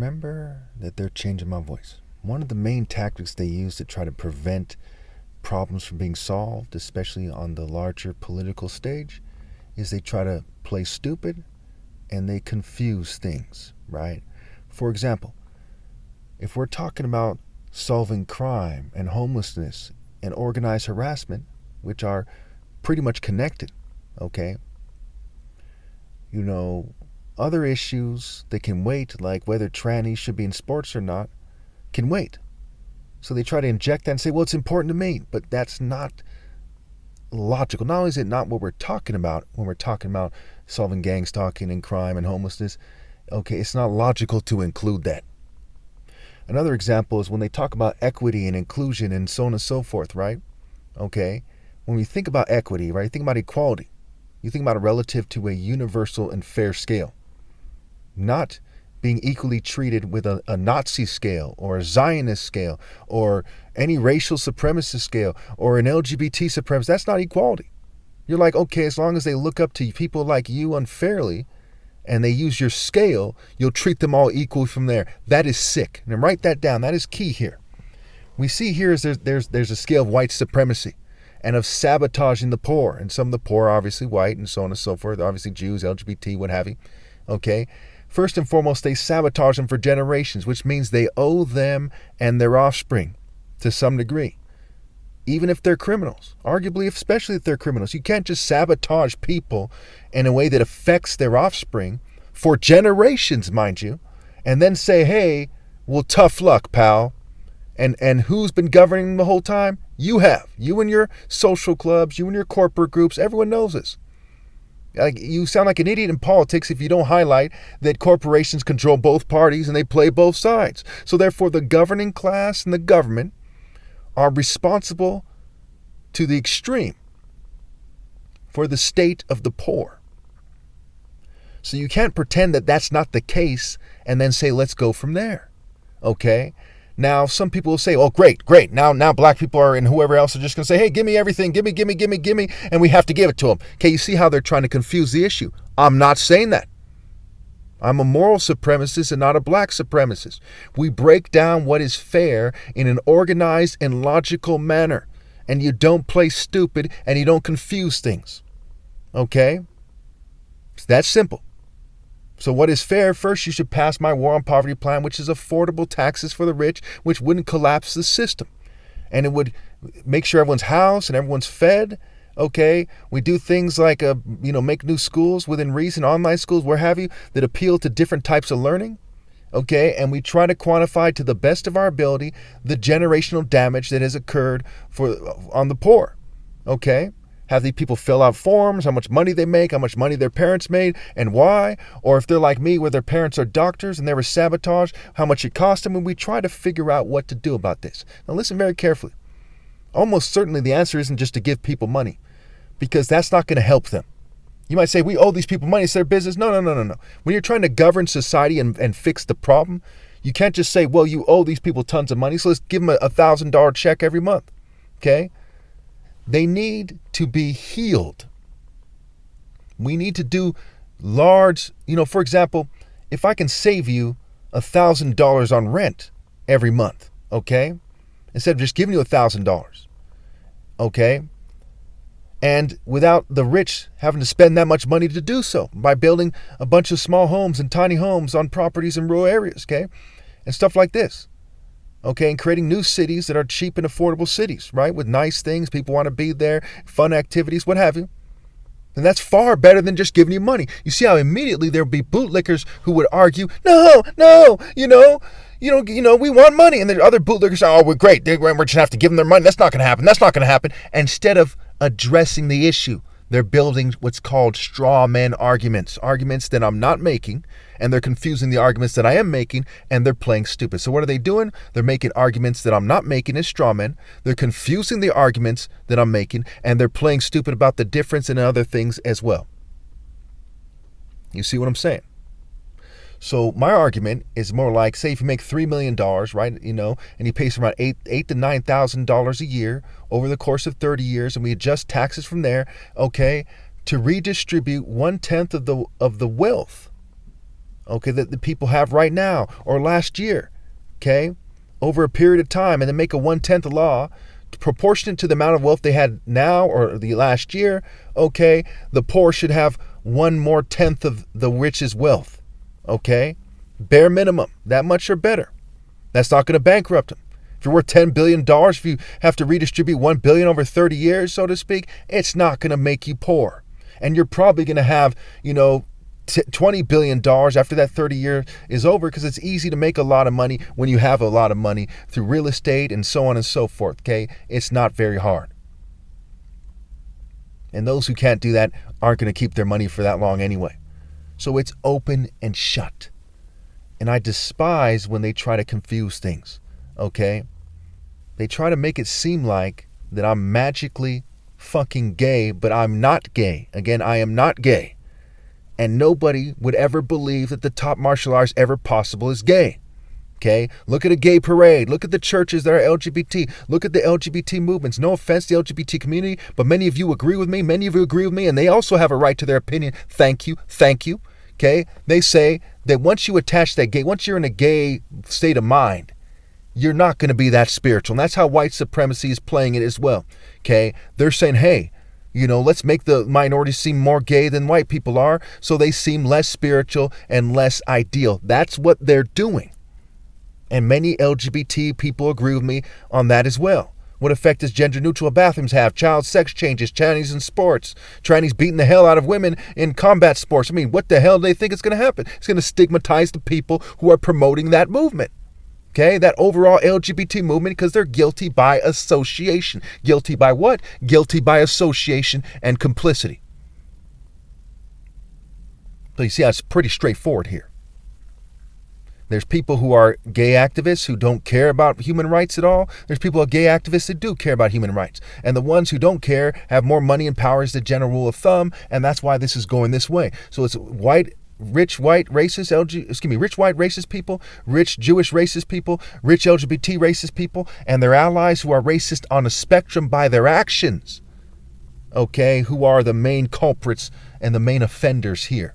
Remember that they're changing my voice. One of the main tactics they use to try to prevent problems from being solved, especially on the larger political stage, is they try to play stupid and they confuse things, right? For example, if we're talking about solving crime and homelessness and organized harassment, which are pretty much connected, okay? Other issues that can wait, like whether trannies should be in sports or not, can wait. So they try to inject that and say, well, it's important to me, but that's not logical. Not only is it not what we're talking about when we're talking about solving gang stalking and crime and homelessness, okay, it's not logical to include that. Another example is when they talk about equity and inclusion and so on and so forth, right? Okay, when we think about equity, right, think about equality. You think about it relative to a universal and fair scale. Not being equally treated with a Nazi scale or a Zionist scale or any racial supremacist scale or an LGBT supremacist. That's not equality. You're like, okay, as long as they look up to people like you unfairly and they use your scale, you'll treat them all equally from there. That is sick. And write that down. That is key here. We see here is there's a scale of white supremacy and of sabotaging the poor. And some of the poor are obviously white and so on and so forth. Obviously Jews, LGBT, what have you. Okay. First and foremost, they sabotage them for generations, which means they owe them and their offspring to some degree, even if they're criminals, arguably, especially if they're criminals. You can't just sabotage people in a way that affects their offspring for generations, mind you, and then say, hey, well, tough luck, pal. And who's been governing the whole time? You have. You and your social clubs, you and your corporate groups, everyone knows this. You sound like an idiot in politics if you don't highlight that corporations control both parties and they play both sides. So therefore, the governing class and the government are responsible to the extreme for the state of the poor. So you can't pretend that that's not the case and then say, let's go from there. Okay? Now, some people will say, oh, great. Now black people are and whoever else are just going to say, hey, give me everything. Give me. And we have to give it to them. Okay, you see how they're trying to confuse the issue. I'm not saying that. I'm a moral supremacist and not a black supremacist. We break down what is fair in an organized and logical manner. And you don't play stupid and you don't confuse things. Okay? It's that simple. So what is fair? First, you should pass my war on poverty plan, which is affordable taxes for the rich, which wouldn't collapse the system. And it would make sure everyone's housed and everyone's fed. Okay, we do things like, make new schools within reason, online schools, where have you, that appeal to different types of learning. Okay, and we try to quantify to the best of our ability the generational damage that has occurred on the poor. Okay. Have these people fill out forms, how much money they make, how much money their parents made, and why. Or if they're like me, where their parents are doctors and they were sabotaged, how much it cost them. And we try to figure out what to do about this. Now listen very carefully. Almost certainly the answer isn't just to give people money, because that's not going to help them. You might say, we owe these people money, it's their business. No. When you're trying to govern society and fix the problem, you can't just say, well, you owe these people tons of money, so let's give them a $1,000 check every month. Okay? They need to be healed. We need to do large, for example, if I can save you $1,000 on rent every month, okay? Instead of just giving you $1,000, okay? And without the rich having to spend that much money to do so, by building a bunch of small homes and tiny homes on properties in rural areas, okay? And stuff like this. Okay, and creating new cities that are cheap and affordable cities, right? With nice things, people want to be there, fun activities, what have you. And that's far better than just giving you money. You see how immediately there'll be bootlickers who would argue, no, we want money. And then other bootlickers say, oh, we're great. We're just have to give them their money. That's not going to happen. Instead of addressing the issue, they're building what's called straw man arguments that I'm not making, and they're confusing the arguments that I am making, and they're playing stupid. So what are they doing? They're making arguments that I'm not making as straw men. They're confusing the arguments that I'm making, and they're playing stupid about the difference in other things as well. You see what I'm saying? So my argument is more like, say, if you make $3 million, right, and you pay around $8,000 to $9,000 a year over the course of 30 years, and we adjust taxes from there, okay, to redistribute 1/10 of the wealth, okay, that the people have right now or last year, okay, over a period of time, and then make a 1/10 law proportionate to the amount of wealth they had now or the last year, okay, the poor should have 1/10 of the rich's wealth, okay? Bare minimum, that much or better. That's not going to bankrupt them. If you're worth $10 billion, if you have to redistribute $1 billion over 30 years, so to speak, it's not going to make you poor. And you're probably going to have, $20 billion after that 30 year is over, because it's easy to make a lot of money when you have a lot of money through real estate and so on and so forth, okay? It's not very hard. And those who can't do that aren't going to keep their money for that long anyway. So it's open and shut. And I despise when they try to confuse things, okay? They try to make it seem like that I'm magically fucking gay, but I'm not gay. Again, I am not gay. And nobody would ever believe that the top martial arts ever possible is gay. Okay? Look at a gay parade. Look at the churches that are LGBT. Look at the LGBT movements. No offense to the LGBT community, but many of you agree with me. Many of you agree with me, and they also have a right to their opinion. Thank you. Thank you. Okay? They say that once you attach that gay, once you're in a gay state of mind, you're not going to be that spiritual. And that's how white supremacy is playing it as well. Okay? They're saying, hey, let's make the minorities seem more gay than white people are, so they seem less spiritual and less ideal. That's what they're doing. And many LGBT people agree with me on that as well. What effect does gender-neutral bathrooms have? Child sex changes, trannies in sports, trannies beating the hell out of women in combat sports. I mean, what the hell do they think is going to happen? It's going to stigmatize the people who are promoting that movement. Okay, that overall LGBT movement, because they're guilty by association. Guilty by what? Guilty by association and complicity. So you see, it's pretty straightforward here. There's people who are gay activists who don't care about human rights at all. There's people who are gay activists that do care about human rights. And the ones who don't care have more money and power as the general rule of thumb, and that's why this is going this way. So it's rich white racist people, rich Jewish racist people, rich LGBT racist people, and their allies who are racist on a spectrum by their actions, okay, who are the main culprits and the main offenders here,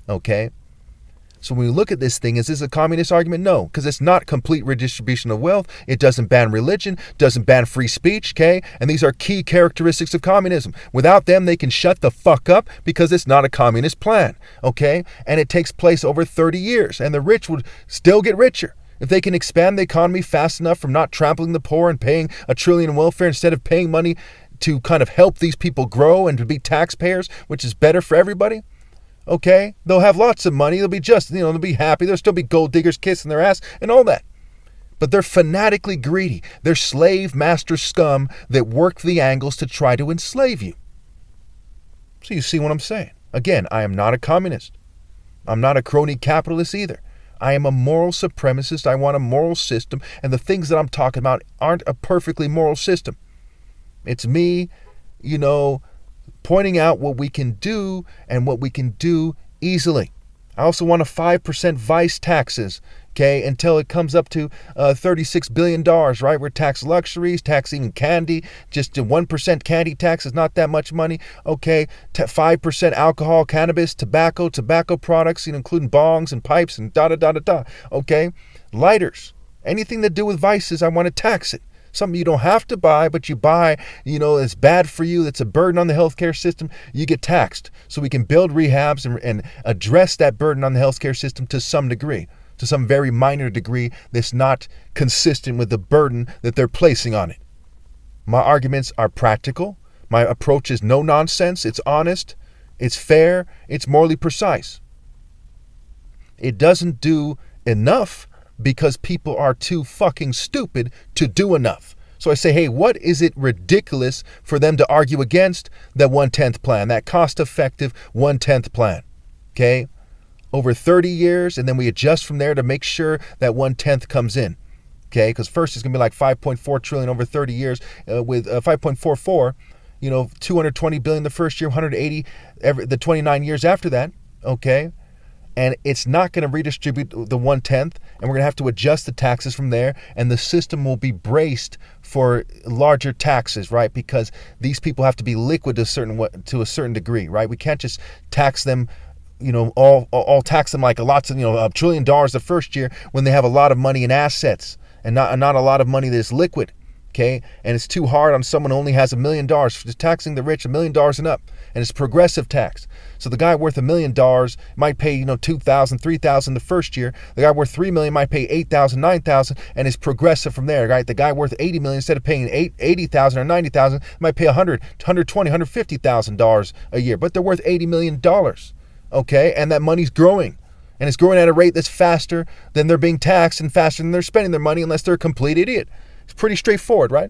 okay? So when we look at this thing, is this a communist argument? No, because it's not complete redistribution of wealth. It doesn't ban religion, doesn't ban free speech, okay? And these are key characteristics of communism. Without them, they can shut the fuck up because it's not a communist plan, okay? And it takes place over 30 years, and the rich would still get richer. If they can expand the economy fast enough from not trampling the poor and paying $1 trillion in welfare instead of paying money to kind of help these people grow and to be taxpayers, which is better for everybody, okay, they'll have lots of money. They'll be they'll be happy. There'll still be gold diggers kissing their ass and all that. But they're fanatically greedy. They're slave master scum that work the angles to try to enslave you. So you see what I'm saying. Again, I am not a communist. I'm not a crony capitalist either. I am a moral supremacist. I want a moral system. And the things that I'm talking about aren't a perfectly moral system. It's me, pointing out what we can do and what we can do easily. I also want a 5% vice taxes, okay, until it comes up to $36 billion, right? We're tax luxuries, tax even candy. Just a 1% candy tax is not that much money, okay? 5% alcohol, cannabis, tobacco products, including bongs and pipes and okay? Lighters, anything to do with vices, I want to tax it. Something you don't have to buy, but you buy, it's bad for you, that's a burden on the healthcare system, you get taxed. So we can build rehabs and address that burden on the healthcare system to some degree, to some very minor degree that's not consistent with the burden that they're placing on it. My arguments are practical. My approach is no nonsense. It's honest. It's fair. It's morally precise. It doesn't do enough because people are too fucking stupid to do enough. So I say, hey, what is it ridiculous for them to argue against that 1/10 plan, that cost-effective 1/10 plan, okay? Over 30 years, and then we adjust from there to make sure that 1/10 comes in, okay? Because first it's going to be like 5.4 trillion over 30 years with 5.44, $220 billion the first year, 180 the 29 years after that, okay? And it's not going to redistribute the 1/10, and we're going to have to adjust the taxes from there, and the system will be braced for larger taxes, right? Because these people have to be liquid to a certain degree, right? We can't just tax them all tax them like lots of, $1 trillion the first year when they have a lot of money in assets and not a lot of money that's liquid. Okay, and it's too hard on someone who only has $1 million. Just taxing the rich $1 million and up, and it's progressive tax. So the guy worth $1 million might pay $2,000, $3,000 the first year. The guy worth $3 million might pay $8,000, $9,000, and it's progressive from there. Right? The guy worth $80 million, instead of paying $80,000 or $90,000, might pay $100, $120,000, $150,000 a year, but they're worth $80 million. Okay, and that money's growing. And it's growing at a rate that's faster than they're being taxed and faster than they're spending their money, unless they're a complete idiot. It's pretty straightforward, right?